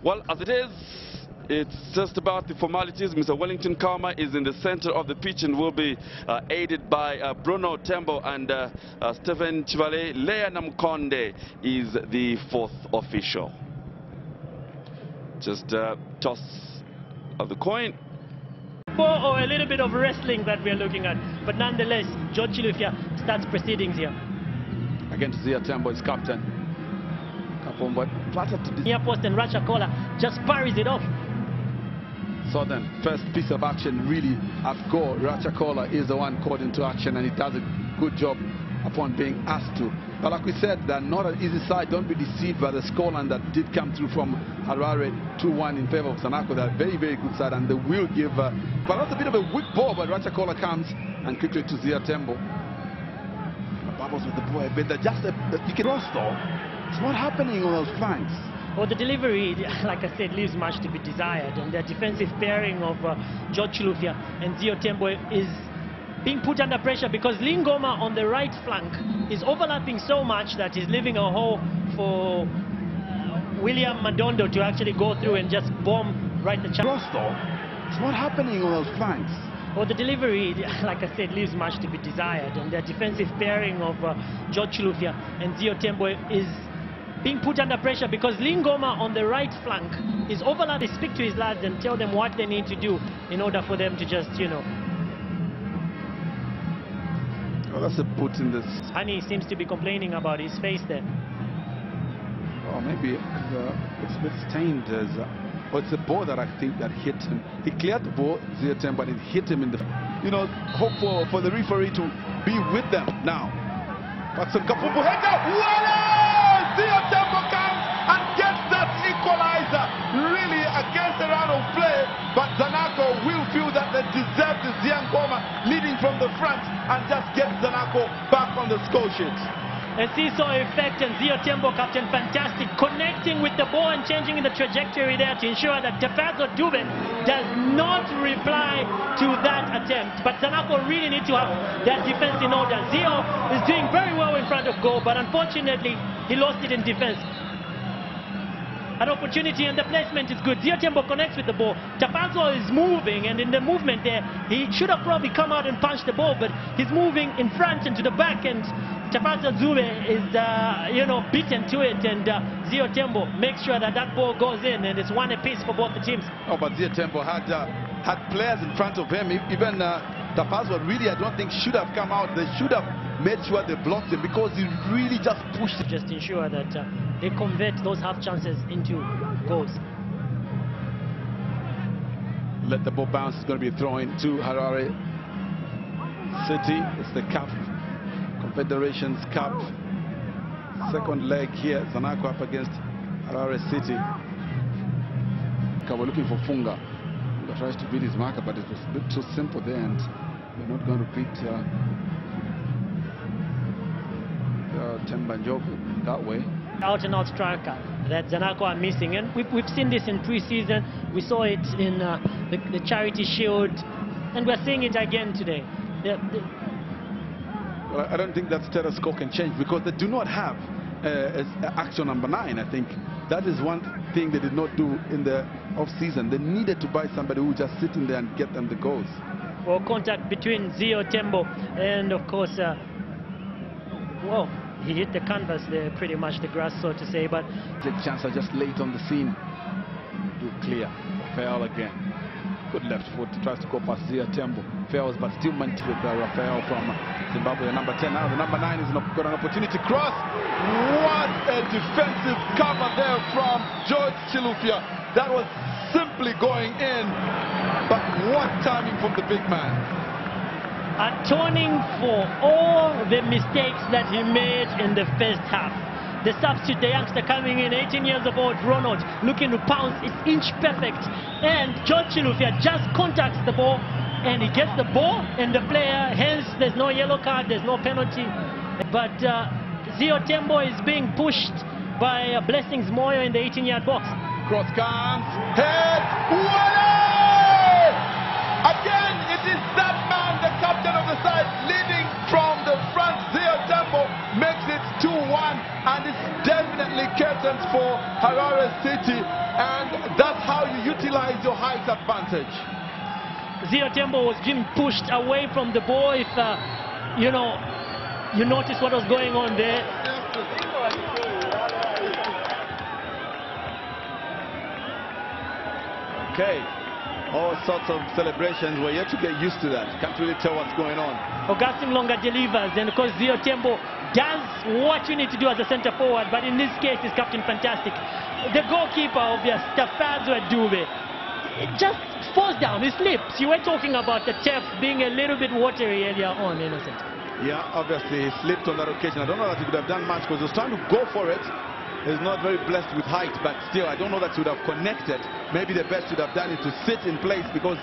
Well, as it is, it's just about the formalities. Mr. Wellington Karma is in the center of the pitch and will be aided by Bruno Tembo and Stephen Chivale. Lea Namkonde is the fourth official. Just toss of the coin. Or a little bit of wrestling that we're looking at. But nonetheless, George Chilufya starts proceedings here. Again to Ziyo Tembo is captain. Kapomba flattered to the Near post and Rachakola just parries it off. So then, first piece of action really at goal. Rachakola is the one caught into action, and he does a good job upon being asked to. But like we said, they're not an easy side. Don't be deceived by the scoreline that did come through from Harare 2-1 in favor of Zanaco. They're a very, very good side, and they will give. But that's a bit of a weak ball, but Rachakola comes and quickly to Ziyo Tembo. Bubbles with the boy, but they're just you can cross though. It's not happening on those flanks. Well, the delivery, like I said, leaves much to be desired, and the defensive pairing of George Chilufya and Ziyo Tembo is being put under pressure because Lingoma on the right flank is overlapping so much that he's leaving a hole for William Madondo to actually go through and just bomb right the channel. It's not happening on those flanks. Well, the delivery, like I said, leaves much to be desired, and the defensive pairing of George Chilufya and Ziyo Tembo is being put under pressure because Lingoma on the right flank is overlapping. Speak to his lads and tell them what they need to do in order for them to just, you know. Oh, that's a put in this. Honey seems to be complaining about his face there. Oh, maybe it's a bit stained. But it's a ball that I think that hit him. He cleared the ball, Ziyo Tembo, but it hit him in the. You know, hope for the referee to be with them now. But some Kapupu header. Ziyo Tembo comes and gets that equalizer. Really against the round of play, but Zanaco will feel that they deserve the Ziyankoma leading from the front and just get Zanaco back on the score sheet. A seesaw effect, and Ziyo Tembo, captain, fantastic, connecting with the ball and changing the trajectory there to ensure that Tefazo Dube does not reply to that attempt. But Zanaco really need to have their defense in order. Ziyo is doing very well in front of goal, but unfortunately, he lost it in defense. An opportunity, and the placement is good. Ziyo Tembo connects with the ball. Tefazo is moving, and in the movement there, he should have probably come out and punched the ball, but he's moving in front and to the back, and Tefazo Zube is, beaten to it, and Ziyo Tembo makes sure that that ball goes in, and it's one apiece for both the teams. Oh, but Ziyo Tembo had players in front of him. Even Tefazo really, I don't think, should have come out. They should have made sure they blocked him because he really just pushed it. Just ensure that they convert those half chances into goals. Let the ball bounce. It's going to be a throw-in to Harare City. It's the CAF Confederations Cup. Second leg here. Zanaco up against Harare City. We're looking for Funga. Funga tries to beat his marker, but it was a bit too simple there, and we're not going to beat Tembanjoku that way. Out-and-out striker that Zanaco are missing, and we've seen this in pre-season. We saw it in the Charity Shield, and we're seeing it again today. Well, I don't think that status quo can change because they do not have action number 9. I think that is one thing they did not do in the off-season. They needed to buy somebody who just sit in there and get them the goals. Well, contact between Ziyo Tembo and, of course, he hit the canvas there, pretty much the grass, so to say, but the chance are just late on the scene to clear. Rafael again. Good left foot, tries to go past Ziyo Tembo. Fails, but still maintains with Rafael from Zimbabwe, the number 10. Now the number 9 is got an opportunity. Cross! What a defensive cover there from George Chilufya. That was simply going in, but what timing from the big man. Atoning for all the mistakes that he made in the first half. The substitute, the youngster coming in, 18 years of old, Ronald, looking to pounce. It's inch perfect. And George Chilufya just contacts the ball, and he gets the ball, and the player, hence there's no yellow card, there's no penalty. But Ziyo Tembo is being pushed by Blessings Moyo in the 18-yard box. Cross comes, head, volley! Again, it is that man, the captain of the side, leading from the front. Ziyo Tembo makes it 2-1, and it's definitely kept distance for Harare City, and that's how you utilize your height advantage. Ziyo Tembo was being pushed away from the ball. If you know, you notice what was going on there. Okay, all sorts of celebrations. We're yet to get used to that. Can't really tell what's going on. Augustine Longa delivers, and of course Ziyo Tembo does what you need to do as a centre forward, but in this case is Captain Fantastic. The goalkeeper, obvious, Tafazo Dube, it just falls down, he slips. You were talking about the turf being a little bit watery earlier on, Innocent. Yeah, obviously he slipped on that occasion. I don't know that he could have done much because he was trying to go for it. He's not very blessed with height, but still, I don't know that he would have connected. Maybe the best would have done is to sit in place, because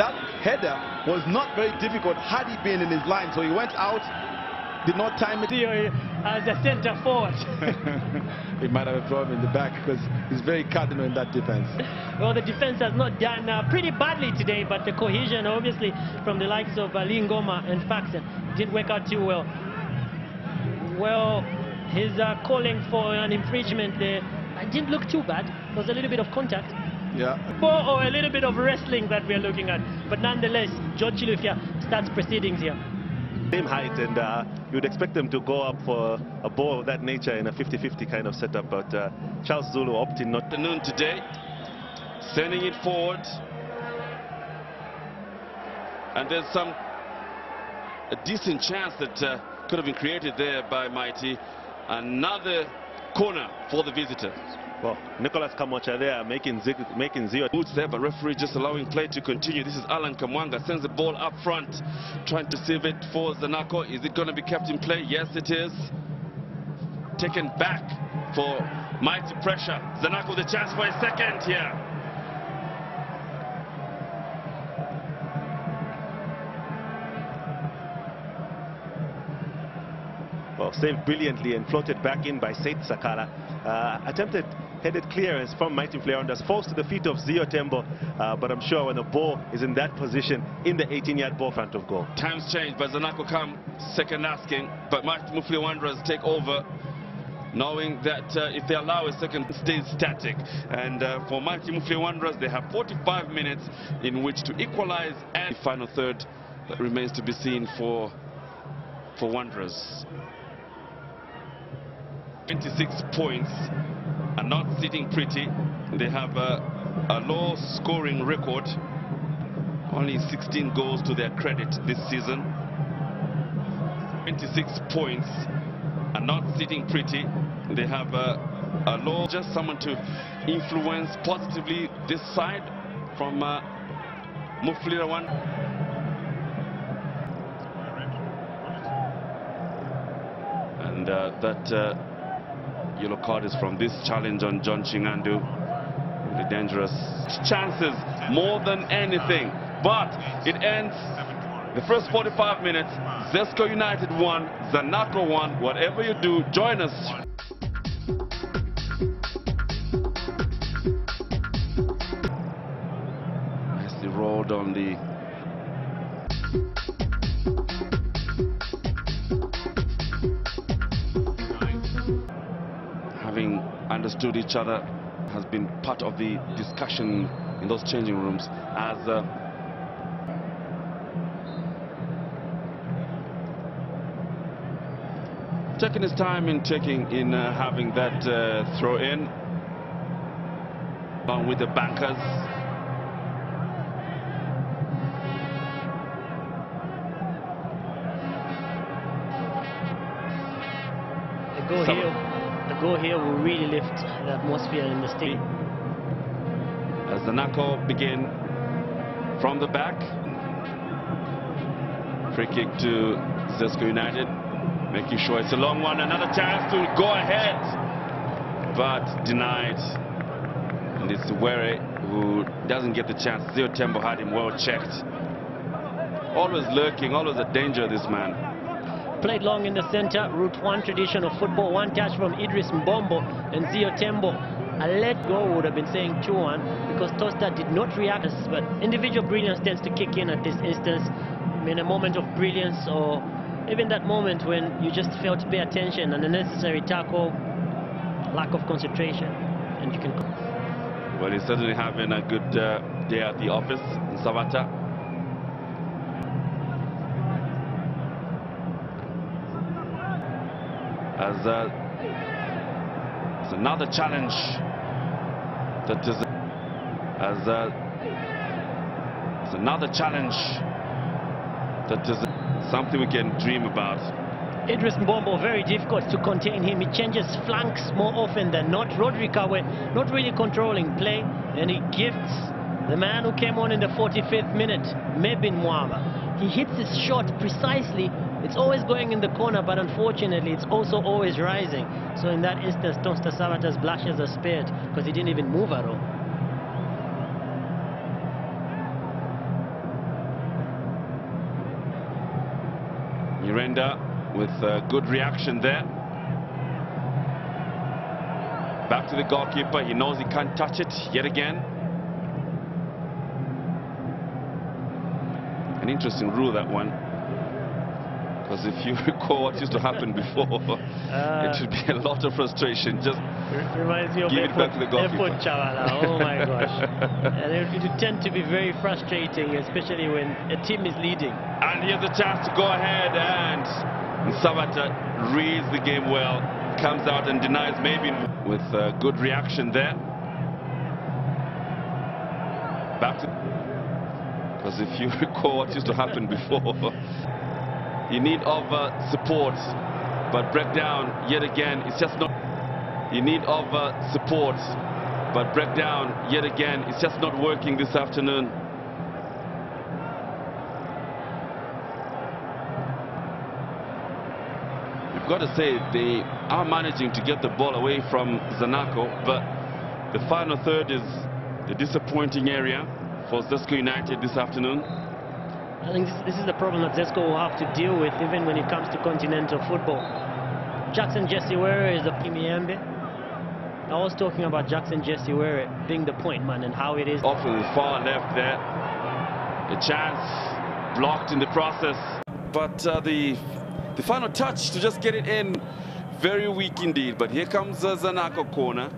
that header was not very difficult had he been in his line. So he went out, did not time it. As a centre forward. He might have a problem in the back because he's very cardinal in that defense. Well, the defense has not done pretty badly today, but the cohesion, obviously, from the likes of Lingoma and Faxon didn't work out too well. Well, he's calling for an infringement there. It didn't look too bad. It was a little bit of contact. Yeah. Or a little bit of wrestling that we're looking at. But nonetheless, George Chilufya starts proceedings here. Same height, and you would expect them to go up for a ball of that nature in a 50-50 kind of setup, but Charles Zulu opting not to. Afternoon today, sending it forward, and there's a decent chance that could have been created there by Mighty. Another corner for the visitor. Well, Nicholas Kamocha there making Ziyo. Boots there, but referee just allowing play to continue. This is Alan Kamwanga, sends the ball up front, trying to save it for Zanaco. Is it going to be kept in play? Yes, it is. Taken back for Mighty pressure. Zanaco with a chance for a second here. Well, saved brilliantly and floated back in by Said Sakala. Attempted headed clearance from Mighty Flerondas, falls to the feet of Ziyo Tembo, but I'm sure when the ball is in that position, in the 18-yard ball front of goal. Times change, but Zanaco come second asking, but Mighty Mufli Wanderers take over, knowing that if they allow a second, stay static. And for Mighty Mufli Wanderers, they have 45 minutes in which to equalize, and the final third that remains to be seen for Wanderers. 26 points are not sitting pretty. They have a low scoring record, only 16 goals to their credit this season. 26 points are not sitting pretty. They have a low, just someone to influence positively this side from Muflirawan. And that yellow card is from this challenge on John Chingandu. The dangerous chances more than anything, but it ends the first 45 minutes. Zesco United won, Zanaco won. Whatever you do, join us. Nicely rolled on the having understood each other has been part of the discussion in those changing rooms, as taking his time in having that throw in along with the bankers. The goal here will really lift the atmosphere in the stadium. As Zanaco begin from the back. Free kick to Zesco United, making sure it's a long one. Another chance to go ahead, but denied. And it's Were who doesn't get the chance. Ziyo Tembo had him well checked. Always lurking, always a danger, this man. Played long in the center, Route 1 tradition of football. One touch from Idris Mbombo and Ziyo Tembo. A let go would have been saying 2-1 because Tosta did not react. But individual brilliance tends to kick in at this instance. I mean, a moment of brilliance, or even that moment when you just fail to pay attention and a necessary tackle lack of concentration, and you can... Well, he's certainly having a good day at the office in Savata. As it's another challenge that is it's another challenge that is something we can dream about. Idris Mbombo, very difficult to contain him. He changes flanks more often than not. Rodri Kawe not really controlling play, and he gifts the man who came on in the 45th minute, Mebin Mwaba. He hits his shot precisely. It's always going in the corner, but unfortunately it's also always rising. So in that instance, Tonsta Savata's blushes are spared because he didn't even move at all. Miranda with a good reaction there. Back to the goalkeeper. He knows he can't touch it yet again. An interesting rule, that one. Because if you recall what used to happen before, it should be a lot of frustration. Just reminds me of give it back to the goalkeeper. Oh my gosh. And it would tend to be very frustrating, especially when a team is leading. And here's a chance to go ahead, and Savata reads the game well, comes out and denies maybe with a good reaction there. Back to... Because if you recall what used to happen before, you need of support, but breakdown yet again, it's just not... You need of support, but breakdown yet again, it's just not working this afternoon. You've got to say they are managing to get the ball away from Zanaco, but the final third is the disappointing area for Zesco United this afternoon. I think this is the problem that Zesco will have to deal with even when it comes to continental football. Jackson Jessiwere is the Pimiembe. I was talking about Jackson Jessiwere being the point man and how it is. Off to the far left there. A chance blocked in the process. But the final touch to just get it in, very weak indeed. But here comes Zanaco corner.